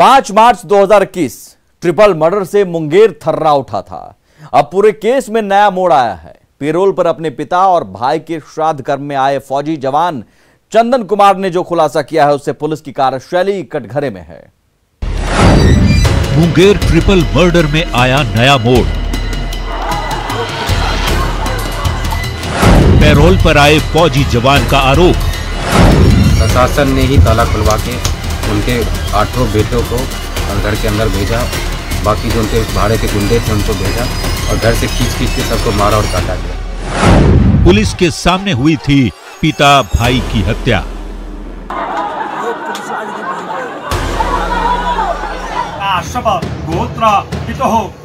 5 मार्च 2021 triple murder से मुंगेर थर्रा उठा था। अब पूरे केस में नया मोड़ आया है। पेरोल पर अपने पिता और भाई के श्राद्ध कर्म में आए फौजी जवान चंदन कुमार ने जो खुलासा किया है उससे पुलिस की कार्यशैली कटघरे में है। मुंगेर ट्रिपल मर्डर में आया नया मोड़। पेरोल पर आए फौजी जवान का आरोप, प्रशासन ने ही ताला खुलवा के उनके 8 बेटों को घर के अंदर भेजा। बाकी जो उनके भाड़े के गुंडे थे उनको भेजा और घर से खींच के सबको मारा और काटा गया। पुलिस के सामने हुई थी पिता भाई की हत्या।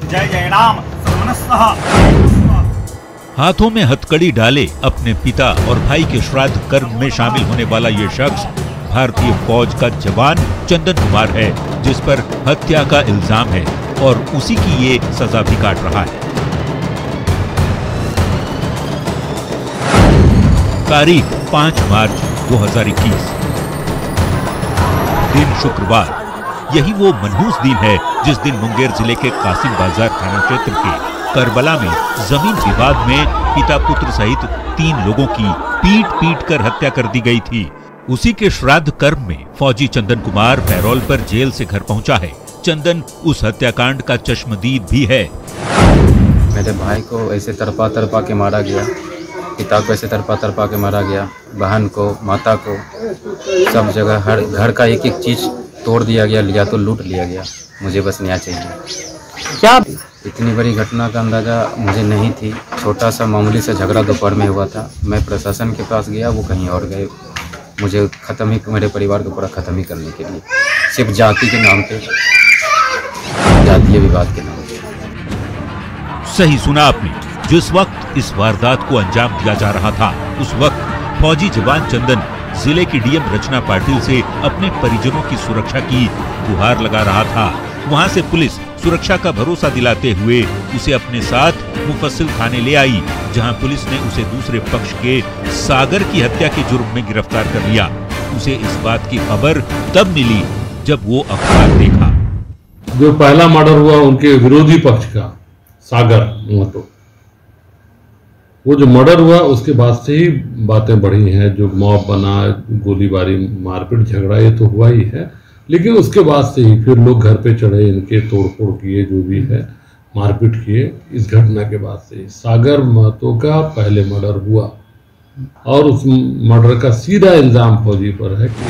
जय जय राम। हाथों में हथकड़ी डाले अपने पिता और भाई के श्राद्ध कर्म में शामिल होने वाला ये शख्स भारतीय फौज का जवान चंदन कुमार है, जिस पर हत्या का इल्जाम है और उसी की ये सजा भी काट रहा है। तारीख 5 मार्च 2021, दिन शुक्रवार। यही वो मनहूस दिन है जिस दिन मुंगेर जिले के कासिम बाजार थाना क्षेत्र के करबला में जमीन विवाद में पिता पुत्र सहित 3 लोगों की पीट कर हत्या कर दी गई थी। उसी के श्राद्ध कर्म में फौजी चंदन कुमार पैरोल पर जेल से घर पहुंचा है। चंदन उस हत्याकांड का चश्मदीद भी है। मेरे भाई को ऐसे तरपा के मारा गया, पिता को ऐसे तरपा के मारा गया, बहन को, माता को, सब जगह हर घर का एक चीज तोड़ दिया गया, लिया तो लूट लिया गया। मुझे बस न्याय चाहिए। क्या इतनी बड़ी घटना का अंदाजा मुझे नहीं थी। छोटा सा मामूली सा झगड़ा दोपहर में हुआ था। मैं प्रशासन के पास गया, वो कहीं और गए। मुझे खत्म ही, मेरे परिवार को पूरा खत्म ही करने के लिए, सिर्फ जाति के नाम पे, जातीय विवाद के नाम पे। सही सुना आपने। जिस वक्त इस वारदात को अंजाम दिया जा रहा था उस वक्त फौजी जवान चंदन जिले की डीएम रचना पाटिल से अपने परिजनों की सुरक्षा की गुहार लगा रहा था। वहां से पुलिस सुरक्षा का भरोसा दिलाते हुए उसे अपने साथ मुफस्सिल थाने ले आई, जहां पुलिस ने उसे दूसरे पक्ष के सागर की हत्या के जुर्म में गिरफ्तार कर लिया। उसे इस बात की खबर तब मिली जब वो अखबार देखा। जो पहला मर्डर हुआ उनके विरोधी पक्ष का, सागर महतो, वो जो मर्डर हुआ उसके बाद से ही बातें बढ़ी हैं। जो मॉब बना, गोलीबारी, मारपीट, झगड़ा, ये तो हुआ ही है। लेकिन उसके बाद से ही फिर लोग घर पे चढ़े, इनके तोड़फोड़ किए, जो भी है मारपीट किए। इस घटना के बाद से सागर महतो का पहले मर्डर हुआ और उस मर्डर का सीधा इल्जाम फौजी पर है कि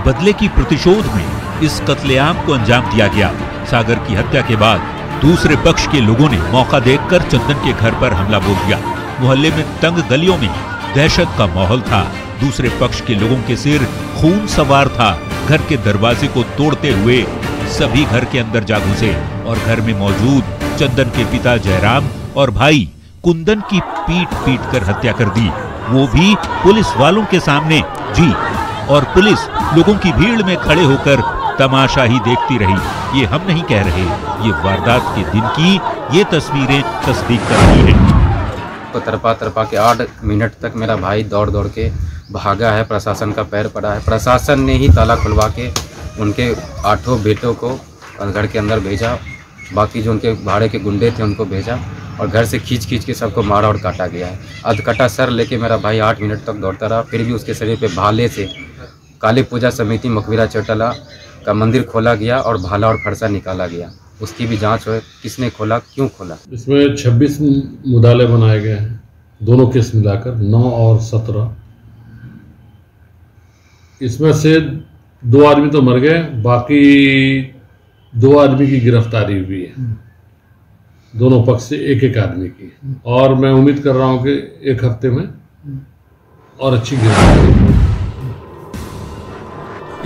बदले की प्रतिशोध में इस कत्लेआम को अंजाम दिया गया। सागर की हत्या के बाद दूसरे पक्ष के लोगों ने मौका देखकर चंदन के घर पर हमला बोल दिया। मोहल्ले में तंग गलियों में दहशत का माहौल था। दूसरे पक्ष के लोगों के सिर खून सवार था। घर के दरवाजे को तोड़ते हुए सभी घर के अंदर जा घुसे और घर में मौजूद चंदन के पिता जयराम और भाई कुंदन की पीट कर हत्या कर दी, वो भी पुलिस वालों के सामने। जी, और पुलिस लोगों की भीड़ में खड़े होकर तमाशा ही देखती रही। ये हम नहीं कह रहे, ये वारदात के दिन की ये तस्वीरें तस्दीक कर रही हैं। तो तरपा के 8 मिनट तक मेरा भाई दौड़ के भागा है। प्रशासन का पैर पड़ा है। प्रशासन ने ही ताला खुलवा के उनके 8 बेटों को घर के अंदर भेजा। बाकी जो उनके भाड़े के गुंडे थे उनको भेजा और घर से खींच के सबको मारा और काटा गया है। अधकटा सर लेके मेरा भाई 8 मिनट तक दौड़ता रहा। फिर भी उसके शरीर पे भाले से काली पूजा समिति मकबरा चौटला का मंदिर खोला गया और भाला और फरसा निकाला गया। उसकी भी जांच हो, किसने खोला, क्यों खोला। इसमें 26 मुदाले बनाए गए हैं, दोनों केस मिलाकर 9 और 17। इसमें से 2 आदमी तो मर गए, बाकी 2 आदमी की गिरफ्तारी हुई है, दोनों पक्ष से एक आदमी की। और मैं उम्मीद कर रहा हूं कि 1 हफ्ते में और अच्छी गिरफ्तारी।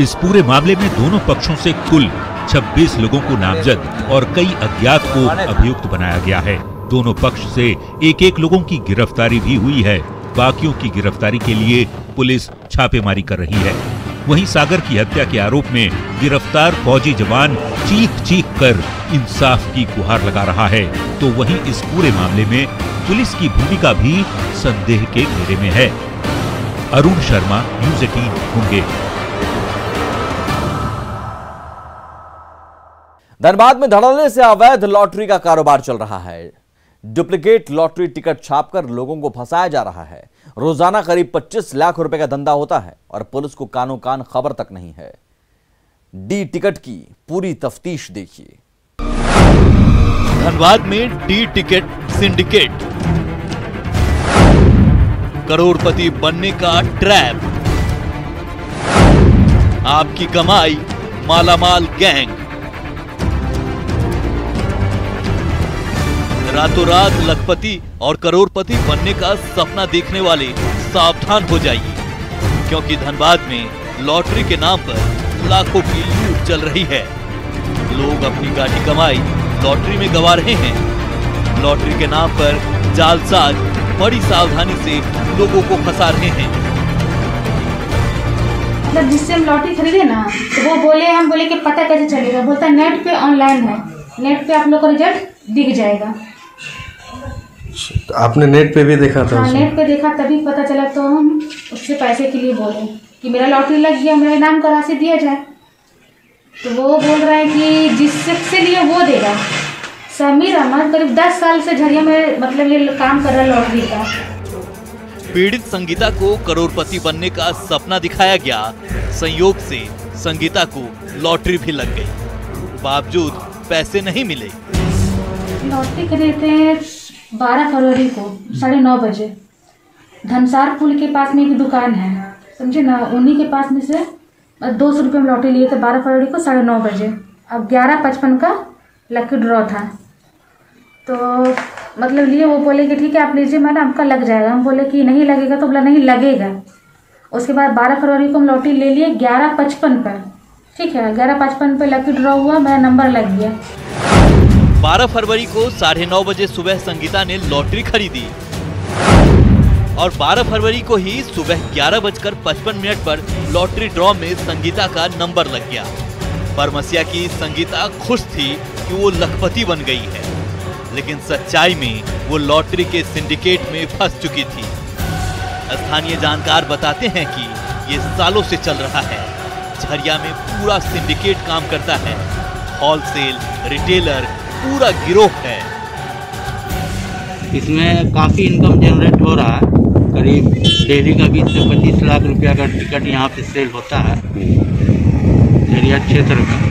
इस पूरे मामले में दोनों पक्षों से कुल 26 लोगों को नामजद और कई अज्ञात को अभियुक्त बनाया गया है। दोनों पक्ष से एक लोगों की गिरफ्तारी भी हुई है। बाकियों की गिरफ्तारी के लिए पुलिस छापेमारी कर रही है। वहीं सागर की हत्या के आरोप में गिरफ्तार फौजी जवान चीख कर इंसाफ की गुहार लगा रहा है, तो वहीं इस पूरे मामले में पुलिस की भूमिका भी संदेह के घेरे में है। अरुण शर्मा, न्यूज़ 18 मुंगेर। धनबाद में धड़ल्ले से अवैध लॉटरी का कारोबार चल रहा है। डुप्लीकेट लॉटरी टिकट छापकर लोगों को फंसाया जा रहा है। रोजाना करीब 25 लाख रुपए का धंधा होता है और पुलिस को कानो कान खबर तक नहीं है। डी टिकट की पूरी तफ्तीश देखिए। धनबाद में डी टिकट सिंडिकेट, करोड़पति बनने का ट्रैप, आपकी कमाई मालामाल गैंग। रातों रात लखपति और करोड़पति बनने का सपना देखने वाले सावधान हो जाइए, क्योंकि धनबाद में लॉटरी के नाम पर लाखों की लूट चल रही है। लोग अपनी गाढ़ी कमाई लॉटरी में गंवा रहे हैं। लॉटरी के नाम पर जालसाज बड़ी सावधानी से लोगों को फंसा रहे हैं। मतलब जिससे हम लॉटरी खरीदे ना, तो वो बोले, हम बोले कि पता कैसे चलेगा? बोलता नेट पे ऑनलाइन है, नेट पे आप लोग को रिजल्ट दिख जाएगा। तो आपने नेट पे भी देखा था? हाँ, नेट पे देखा, तभी पता चला। तो हम उससे पैसे के लिए बोले कि मेरा लॉटरी लग गया, मेरे नाम का राशि दिया जाए। तो वो बोल रहा है कि जिससे लिए वो देगा। समीर अहमद करीब 10 साल से झरिया में मतलब ये काम कर रहा है लॉटरी का। पीड़ित संगीता को करोड़पति बनने का सपना दिखाया गया। संयोग से संगीता को लॉटरी भी लग गई, बावजूद पैसे नहीं मिले। लॉटरी खरीदते हैं 12 फरवरी को 9:30 बजे। धनसार पुल के पास में एक दुकान है, समझे ना, उन्हीं के पास में से 200 रुपये में लॉटरी लिए थे 12 फरवरी को 9:30 बजे। अब 11:55 का लकी ड्रॉ था, तो मतलब लिए। वो बोले कि ठीक है आप लीजिए मैडम, आपका लग जाएगा। हम बोले कि नहीं लगेगा, तो बोला नहीं लगेगा। उसके बाद 12 फरवरी को हम लॉटरी ले लिए 11:55 पर, ठीक है। 11:55 पे लकी ड्रॉ हुआ, मेरा नंबर लग गया। 12 फरवरी को 9:30 बजे सुबह संगीता ने लॉटरी खरीदी और 12 फरवरी को ही सुबह 11:55 पर लॉटरी ड्रॉ में संगीता का नंबर लग गया। बरमसिया की संगीता खुश थी कि वो लखपति बन गई है, लेकिन सच्चाई में वो लॉटरी के सिंडिकेट में फंस चुकी थी। स्थानीय जानकार बताते हैं कि ये सालों से चल रहा है। झरिया में पूरा सिंडिकेट काम करता है। होलसेल, रिटेलर, पूरा गिरोह है। इसमें काफ़ी इनकम जनरेट हो रहा है। करीब डेली का 20 से 25 लाख रुपया का टिकट यहाँ पे सेल होता है झरिया क्षेत्र में।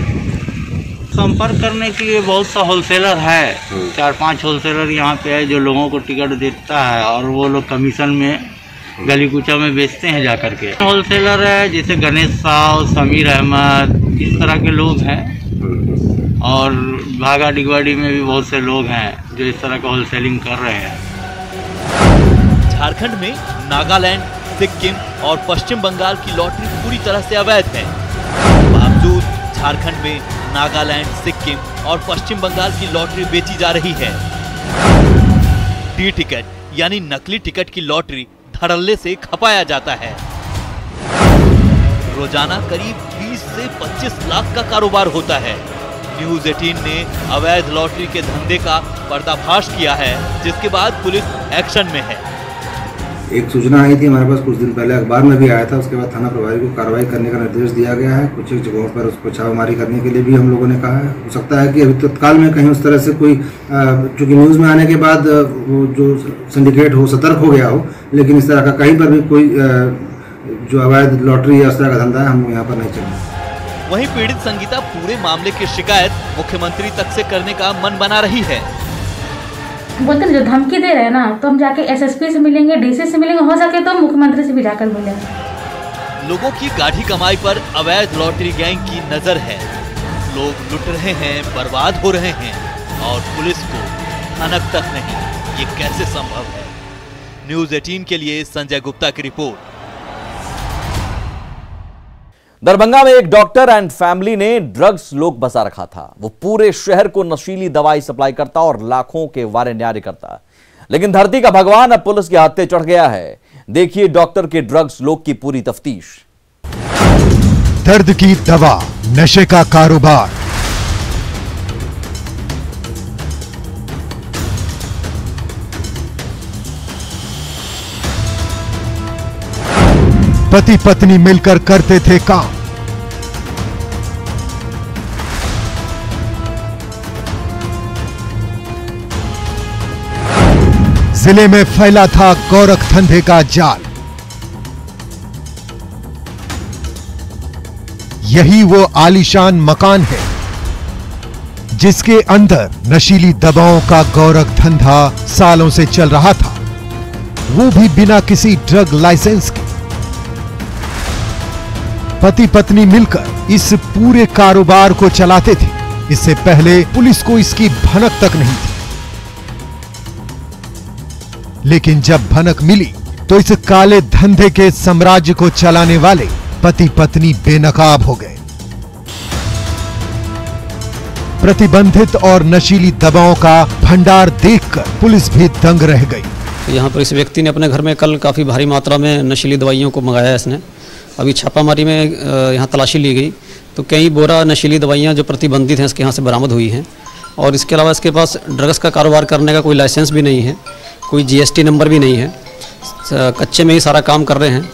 संपर्क करने के लिए बहुत सा होलसेलर है, 4-5 होलसेलर यहाँ पे है जो लोगों को टिकट देता है और वो लोग कमीशन में गली कूचा में बेचते हैं जा करके। होलसेलर है जैसे गणेश साव, समीर अहमद, इस तरह के लोग हैं। और भागा डिगवाड़ी में भी बहुत से लोग हैं जो इस तरह का होलसेलिंग कर रहे हैं। झारखंड में नागालैंड, सिक्किम और पश्चिम बंगाल की लॉटरी पूरी तरह से अवैध है। बावजूद झारखंड में नागालैंड, सिक्किम और पश्चिम बंगाल की लॉटरी बेची जा रही है। डी टिकट यानी नकली टिकट की लॉटरी धड़ल्ले से खपाया जाता है। रोजाना करीब 20 से 25 लाख का कारोबार होता है। न्यूज़ 18 ने अवैध लॉटरी के धंधे का पर्दाफाश किया है, जिसके बाद पुलिस एक्शन में है। एक सूचना आई थी हमारे पास कुछ दिन पहले, अखबार में भी आया था। उसके बाद थाना प्रभारी को कार्रवाई करने का निर्देश दिया गया है। कुछ जगहों पर उसको छापेमारी करने के लिए भी हम लोगों ने कहा है। हो सकता है कि अभी तत्काल में कहीं उस तरह से कोई, चूंकि न्यूज़ में आने के बाद वो जो सिंडिकेट हो सतर्क हो गया हो, लेकिन इस तरह का कहीं पर भी कोई जो अवैध लॉटरी या उस तरह का धंधा है हम यहाँ पर नहीं चलेंगे। वहीं पीड़ित संगीता पूरे मामले की शिकायत मुख्यमंत्री तक से करने का मन बना रही है। बोलते जो धमकी दे रहे हैं ना, तो हम जाके एसएसपी से मिलेंगे, डीसी से मिलेंगे, हो सके तो मुख्यमंत्री से भी जाकर मिलेंगे। लोगों की गाढ़ी कमाई पर अवैध लॉटरी गैंग की नजर है। लोग लुट रहे हैं, बर्बाद हो रहे हैं और पुलिस को भनक तक नहीं। ये कैसे संभव है? न्यूज़ 18 के लिए संजय गुप्ता की रिपोर्ट। दरभंगा में एक डॉक्टर एंड फैमिली ने ड्रग्स लोक बसा रखा था। वो पूरे शहर को नशीली दवाई सप्लाई करता और लाखों के वारे न्यारे करता। लेकिन धरती का भगवान अब पुलिस के हाथे चढ़ गया है। देखिए डॉक्टर के ड्रग्स लोक की पूरी तफ्तीश। दर्द की दवा, नशे का कारोबार, पति पत्नी मिलकर करते थे काम। जिले में फैला था गोरख धंधे का जाल। यही वो आलीशान मकान है जिसके अंदर नशीली दवाओं का गोरख धंधा सालों से चल रहा था, वो भी बिना किसी ड्रग लाइसेंस के। पति पत्नी मिलकर इस पूरे कारोबार को चलाते थे। इससे पहले पुलिस को इसकी भनक तक नहीं थी, लेकिन जब भनक मिली तो इस काले धंधे के साम्राज्य को चलाने वाले पति पत्नी बेनकाब हो गए। प्रतिबंधित और नशीली दवाओं का भंडार देखकर पुलिस भी दंग रह गई। यहाँ पर इस व्यक्ति ने अपने घर में कल काफ़ी भारी मात्रा में नशीली दवाइयों को मंगाया है इसने। अभी छापामारी में यहाँ तलाशी ली गई तो कई बोरा नशीली दवाइयाँ जो प्रतिबंधित हैं इसके यहाँ से बरामद हुई हैं। और इसके अलावा इसके पास ड्रग्स का कारोबार करने का कोई लाइसेंस भी नहीं है, कोई GST नंबर भी नहीं है। कच्चे में ही सारा काम कर रहे हैं,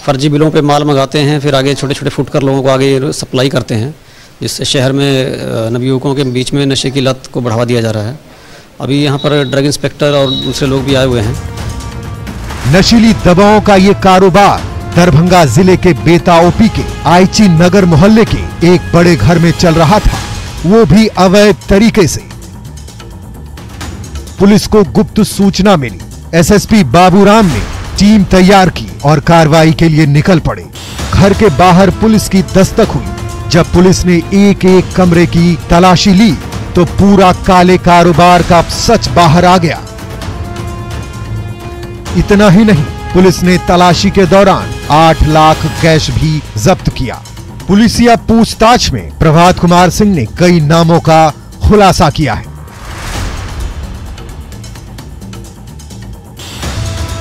फर्जी बिलों पे माल मंगाते हैं, फिर आगे छोटे छोटे फुटकर लोगों को आगे सप्लाई करते हैं, जिससे शहर में नवयुवकों के बीच में नशे की लत को बढ़ावा दिया जा रहा है। अभी यहाँ पर ड्रग इंस्पेक्टर और दूसरे लोग भी आए हुए हैं। नशीली दवाओं का ये कारोबार दरभंगा जिले के बेता ओपी के आईची नगर मोहल्ले के एक बड़े घर में चल रहा था, वो भी अवैध तरीके से। पुलिस को गुप्त सूचना मिली। SSP बाबूराम ने टीम तैयार की और कार्रवाई के लिए निकल पड़े। घर के बाहर पुलिस की दस्तक हुई। जब पुलिस ने एक एक कमरे की तलाशी ली तो पूरा काले कारोबार का सच बाहर आ गया। इतना ही नहीं, पुलिस ने तलाशी के दौरान 8 लाख कैश भी जब्त किया। पुलिसिया पूछताछ में प्रभात कुमार सिंह ने कई नामों का खुलासा किया है,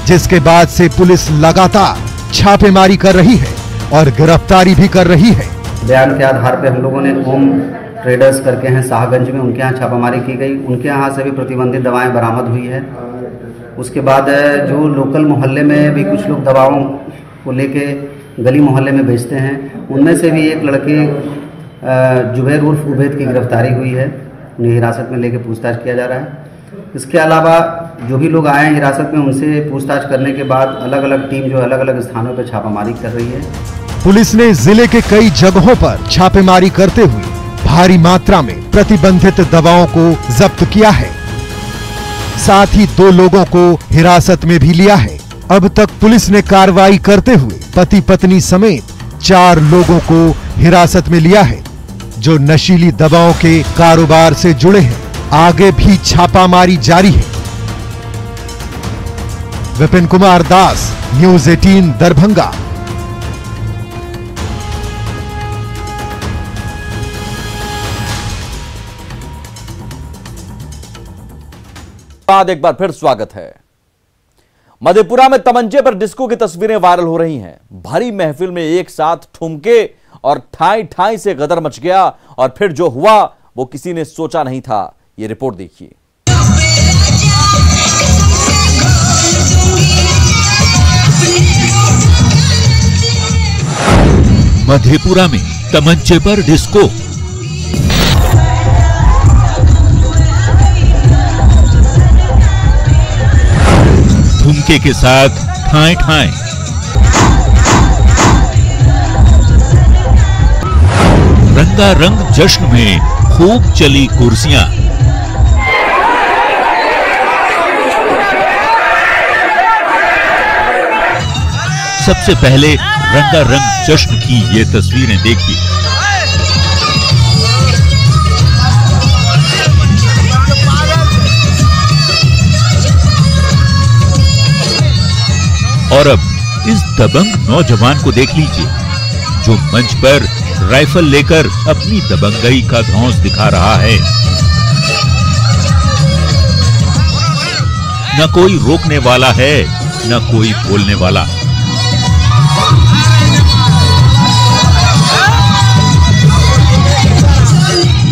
जिसके बाद से पुलिस लगातार छापेमारी कर रही है और गिरफ्तारी भी कर रही है। बयान के आधार पर हम लोगों ने होम ट्रेडर्स करके हैं शाहगंज में, उनके यहाँ छापामारी की गई। उनके यहाँ से भी प्रतिबंधित दवाएं बरामद हुई है। उसके बाद जो लोकल मोहल्ले में भी कुछ लोग दवाओं को लेके गली मोहल्ले में बेचते हैं, उनमें से भी एक लड़के जुबैर उर्फ उबैद की गिरफ्तारी हुई है। उन्हें हिरासत में लेके पूछताछ किया जा रहा है। इसके अलावा जो भी लोग आए हैं हिरासत में, उनसे पूछताछ करने के बाद अलग अलग टीम जो अलग अलग स्थानों पर छापामारी कर रही है। पुलिस ने जिले के कई जगहों पर छापेमारी करते हुए भारी मात्रा में प्रतिबंधित दवाओं को जब्त किया है। साथ ही 2 लोगों को हिरासत में भी लिया है। अब तक पुलिस ने कार्रवाई करते हुए पति पत्नी समेत 4 लोगों को हिरासत में लिया है, जो नशीली दवाओं के कारोबार से जुड़े हैं। आगे भी छापामारी जारी है। विपिन कुमार दास, न्यूज़ 18 दरभंगा। बाद एक बार फिर स्वागत है। मधेपुरा में तमंचे पर डिस्को की तस्वीरें वायरल हो रही हैं। भरी महफिल में एक साथ ठुमके और ठाई ठाई से गदर मच गया और फिर जो हुआ वो किसी ने सोचा नहीं था। ये रिपोर्ट देखिए। मधेपुरा में तमंचे पर डिस्को। ठुमके के साथ ठाएं ठाएं। रंगारंग जश्न में खूब चली कुर्सियां। सबसे पहले रंगारंग जश्न की ये तस्वीरें देखिए। और अब इस दबंग नौजवान को देख लीजिए, जो मंच पर राइफल लेकर अपनी दबंगई का धौंस दिखा रहा है। न कोई रोकने वाला है, न कोई बोलने वाला।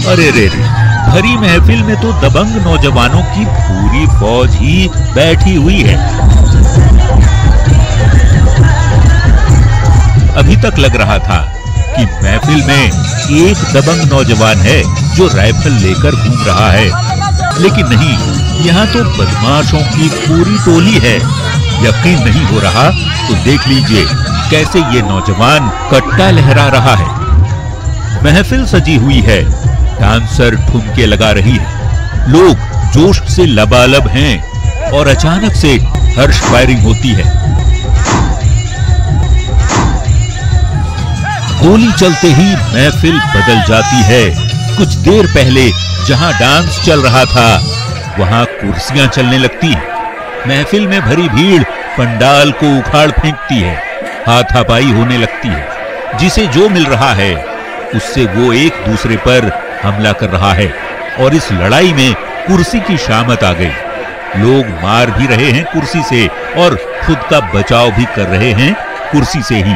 अरे रे रे, भरी महफिल में तो दबंग नौजवानों की पूरी फौज ही बैठी हुई है। अभी तक लग रहा था कि महफिल में एक दबंग नौजवान है जो राइफल लेकर घूम रहा है, लेकिन नहीं, यहाँ तो बदमाशों की पूरी टोली है। यकीन नहीं हो रहा तो देख लीजिए कैसे ये नौजवान कट्टा लहरा रहा है। महफिल सजी हुई है, डांसर ठुमके लगा रही है, लोग जोश से लबालब हैं और अचानक से हर्ष फायरिंग होती है। गोली चलते ही महफिल बदल जाती है। कुछ देर पहले जहां डांस चल रहा था वहां कुर्सियां चलने लगती हैं। महफिल में भरी भीड़ पंडाल को उखाड़ फेंकती है, हाथापाई होने लगती है। जिसे जो मिल रहा है उससे वो एक दूसरे पर हमला कर रहा है और इस लड़ाई में कुर्सी की शामत आ गई। लोग मार भी रहे हैं कुर्सी से और खुद का बचाव भी कर रहे हैं कुर्सी से ही।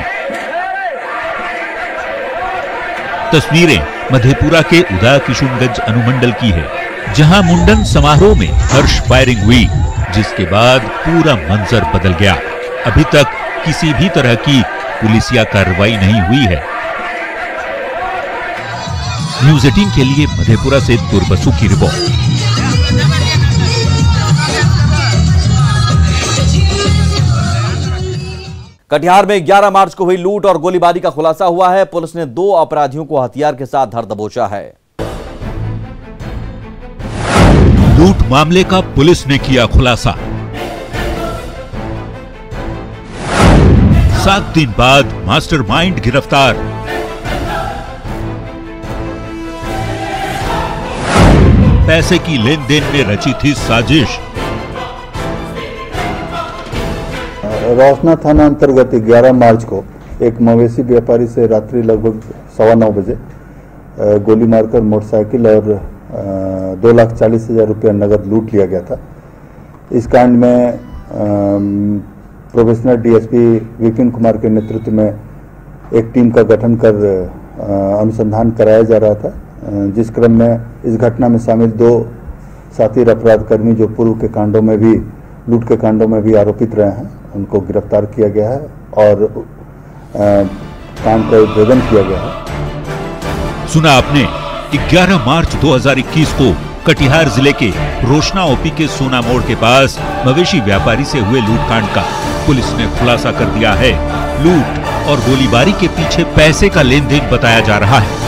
तस्वीरें मधेपुरा के उदा किशुनगंज अनुमंडल की है, जहां मुंडन समारोह में हर्ष फायरिंग हुई, जिसके बाद पूरा मंजर बदल गया। अभी तक किसी भी तरह की पुलिसिया कार्रवाई नहीं हुई है। न्यूज़ 18 के लिए मधेपुरा से दुर्बसु की रिपोर्ट। कटिहार में 11 मार्च को हुई लूट और गोलीबारी का खुलासा हुआ है। पुलिस ने 2 अपराधियों को हथियार के साथ धर दबोचा है। लूट मामले का पुलिस ने किया खुलासा। 7 दिन बाद मास्टरमाइंड गिरफ्तार। पैसे की लेन देन में रची थी साजिश। रोशना थाना अंतर्गत 11 मार्च को एक मवेशी व्यापारी से रात्रि लगभग 9:15 बजे गोली मारकर मोटरसाइकिल और 2,40,000 रुपया नगद लूट लिया गया था। इस कांड में प्रोबेशनर डीएसपी विपिन कुमार के नेतृत्व में एक टीम का गठन कर अनुसंधान कराया जा रहा था, जिस क्रम में इस घटना में शामिल 2 साथी अपराधकर्मी जो पूर्व के कांडों में भी लूट के कांडों में भी आरोपित रहे हैं, उनको गिरफ्तार किया गया है और कांड का उद्भेदन किया गया है। सुना आपने, 11 मार्च 2021 को कटिहार जिले के रोशना ओपी के सोना मोड़ के पास मवेशी व्यापारी से हुए लूटकांड का पुलिस ने खुलासा कर दिया है। लूट और गोलीबारी के पीछे पैसे का लेन देन बताया जा रहा है।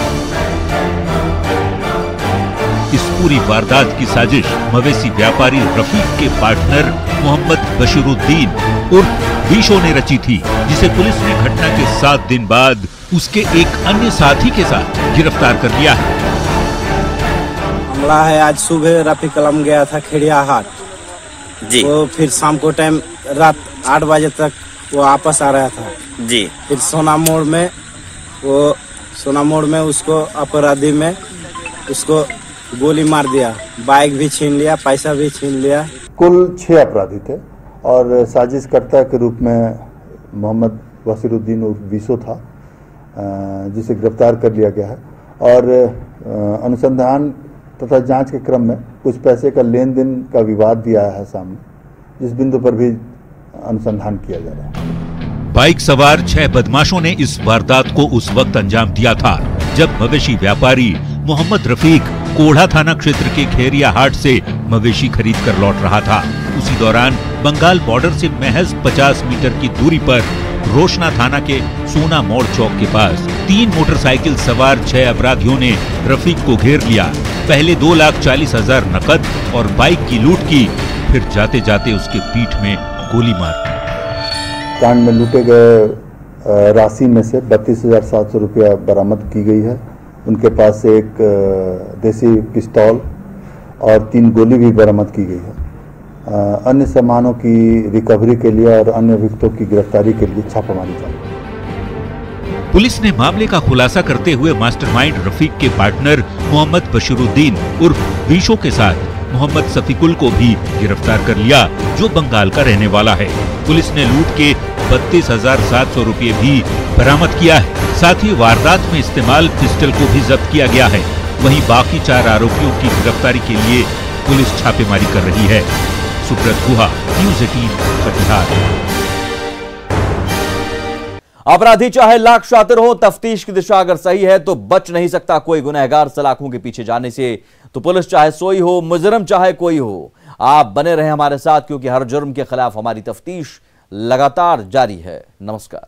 इस पूरी वारदात की साजिश मवेशी व्यापारी रफीक के पार्टनर मोहम्मद बशीरुद्दीन उर्फ बीशो ने रची थी, जिसे पुलिस ने घटना के 7 दिन बाद उसके एक अन्य साथी के साथ गिरफ्तार कर लिया है। मामला है, आज सुबह रफीक कलम गया था खेड़िया हाट जी, वो फिर शाम को टाइम रात 8 बजे तक वो वापस आ रहा था जी। फिर सोना मोड़ में उसको अपराधी में उसको गोली मार दिया, बाइक भी छीन लिया, पैसा भी छीन लिया। कुल 6 अपराधी थे और साजिशकर्ता के रूप में मोहम्मद बशीरुद्दीन उर्फ बीशो था, जिसे गिरफ्तार कर लिया गया है और अनुसंधान तथा जांच के क्रम में कुछ पैसे का लेन देन का विवाद भी आया है सामने, जिस बिंदु पर भी अनुसंधान किया जा रहा है। बाइक सवार 6 बदमाशों ने इस वारदात को उस वक्त अंजाम दिया था जब मवेशी व्यापारी मोहम्मद रफीक कोढ़ा थाना क्षेत्र के खेरिया हाट से मवेशी खरीद कर लौट रहा था। उसी दौरान बंगाल बॉर्डर से महज 50 मीटर की दूरी पर रोशना थाना के सोना मोड़ चौक के पास 3 मोटरसाइकिल सवार 6 अपराधियों ने रफीक को घेर लिया। पहले 2,40,000 नकद और बाइक की लूट की, फिर जाते जाते उसके पीठ में गोली मार दी। कांड में लूटे गए राशि में से 32,700 रुपया बरामद की गई है। उनके पास से एक देसी पिस्तौल और 3 गोली भी बरामद की गई है। अन्य सामानों की रिकवरी के लिए और अन्य अभियुक्तों की गिरफ्तारी के लिए छापामारी जारी है। पुलिस ने मामले का खुलासा करते हुए मास्टरमाइंड रफीक के पार्टनर मोहम्मद बशीरुद्दीन उर्फ बीशो के साथ मोहम्मद सफीकुल को भी गिरफ्तार कर लिया, जो बंगाल का रहने वाला है। पुलिस ने लूट के 32,700 रुपये भी बरामद किया है। साथ ही वारदात में इस्तेमाल पिस्टल को भी जब्त किया गया है। वहीं बाकी 4 आरोपियों की गिरफ्तारी के लिए पुलिस छापेमारी कर रही है। सुब्रत गुहा, न्यूज़ 18 कटिहार। अपराधी चाहे लाख शातिर हो, तफ्तीश की दिशा अगर सही है तो बच नहीं सकता कोई गुनहगार सलाखों के पीछे जाने से। तो पुलिस चाहे सोई हो, मुजरिम चाहे कोई हो, आप बने रहें हमारे साथ, क्योंकि हर जुर्म के खिलाफ हमारी तफ्तीश लगातार जारी है। नमस्कार।